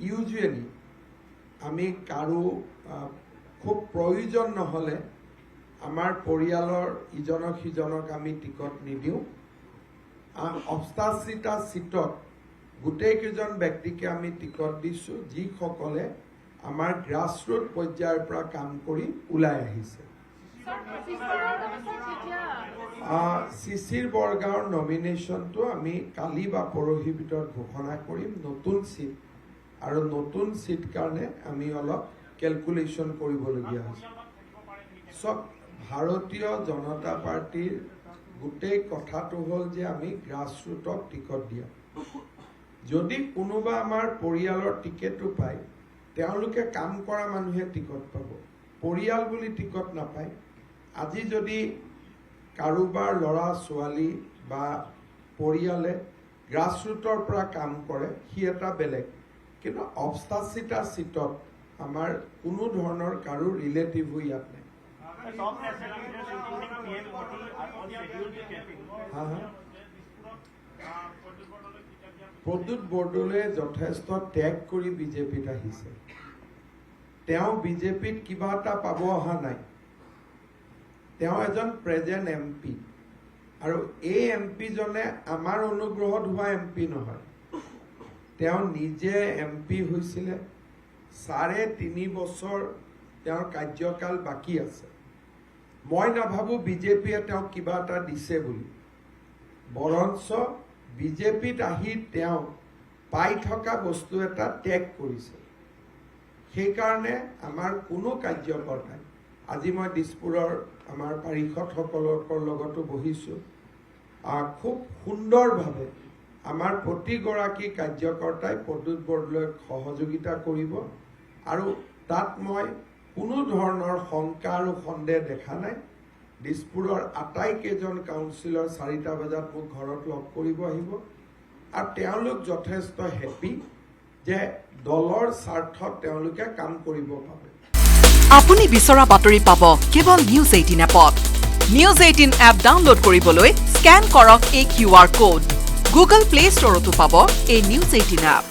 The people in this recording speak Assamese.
ইউজুৱেলি আমি কাৰো খুব প্ৰয়োজন নহ'লে আমাৰ পৰিয়ালৰ ইজনক সিজনক আমি টিকট নিদিওঁ। ৮৮টা সিটত গোটেইকেইজন ব্যক্তিকে আমি টিকট দিছোঁ, যিসকলে আমাৰ গ্ৰাছৰুট পৰ্যায়ৰ পৰা কাম কৰি ওলাই আহিছে। শিশিৰ বৰগাঁৱৰ নমিনেশ্যনটো আমি কালি বা পৰহিৰ ভিতৰত ঘোষণা কৰিম। নতুন সিট আৰু নতুন সিট কাৰণে আমি অলপ কেলকুলেশ্যন কৰিবলগীয়া হৈছে। চব ভাৰতীয় জনতা পাৰ্টিৰ গোটেই কথাটো হ'ল যে আমি গ্ৰাছৰুটক টিকট দিয়া। যদি কোনোবা আমাৰ পৰিয়ালৰ টিকেটো পায়, তেওঁলোকে কাম কৰা মানুহে টিকট পাব, পৰিয়াল বুলি টিকট নাপায়। আজি যদি কাৰোবাৰ ল'ৰা ছোৱালী বা পৰিয়ালে গ্ৰাছৰুটৰ পৰা কাম কৰে, সি এটা বেলেগ। কিন্তু ৮৮টা সিটত আমাৰ কোনো ধৰণৰ কাৰো ৰিলেটিভ ইয়াত নাই। প্ৰদ্যুৎ বৰদলৈয়ে যথেষ্ট ত্যাগ কৰি বিজেপিত আহিছে। তেওঁ বিজেপিত কিবা এটা পাব অহা নাই। তেওঁ এজন প্ৰেজেণ্ট MP, আৰু এই MP জনে আমাৰ অনুগ্ৰহত হোৱা MP নহয়। তেওঁ নিজে MP হৈছিলে, ৩.৫ বছৰ তেওঁৰ কাৰ্যকাল বাকী আছে। মই নাভাবোঁ বিজেপিয়ে তেওঁক কিবা এটা দিছে বুলি, বৰঞ্চ বিজেপিত আহি তেওঁ পাই থকা বস্তু এটা ত্যাগ কৰিছে। সেইকাৰণে আমাৰ কোনো কাৰ্যকৰ্তাই, আজি মই দিছপুৰৰ আমাৰ পাৰিষদসকলৰ লগতো বহিছোঁ, খুব সুন্দৰভাৱে আমাৰ প্ৰতিগৰাকী কাৰ্যকৰ্তাই প্ৰদ্যুৎ বৰদলৈক সহযোগিতা কৰিব, আৰু তাত মই কোনো ধৰণৰ শংকা আৰু সন্দেহ দেখা নাই। দিছপুৰৰ আটাইকেইজন কাউন্সিলৰ ৪টা বজাত মোক ঘৰত লগ কৰিব আহিব, আৰু তেওঁলোক যথেষ্ট হেপী যে দলৰ স্বাৰ্থত তেওঁলোকে কাম কৰিব পাৰে। আপুনি বিচৰা বাতৰি পাব কেৱল News18 এপত। News18 এপ ডাউনলোড কৰিবলৈ স্কেন কৰক এই QR কোড। Google Play Storeতো পাব এই News18 এপ।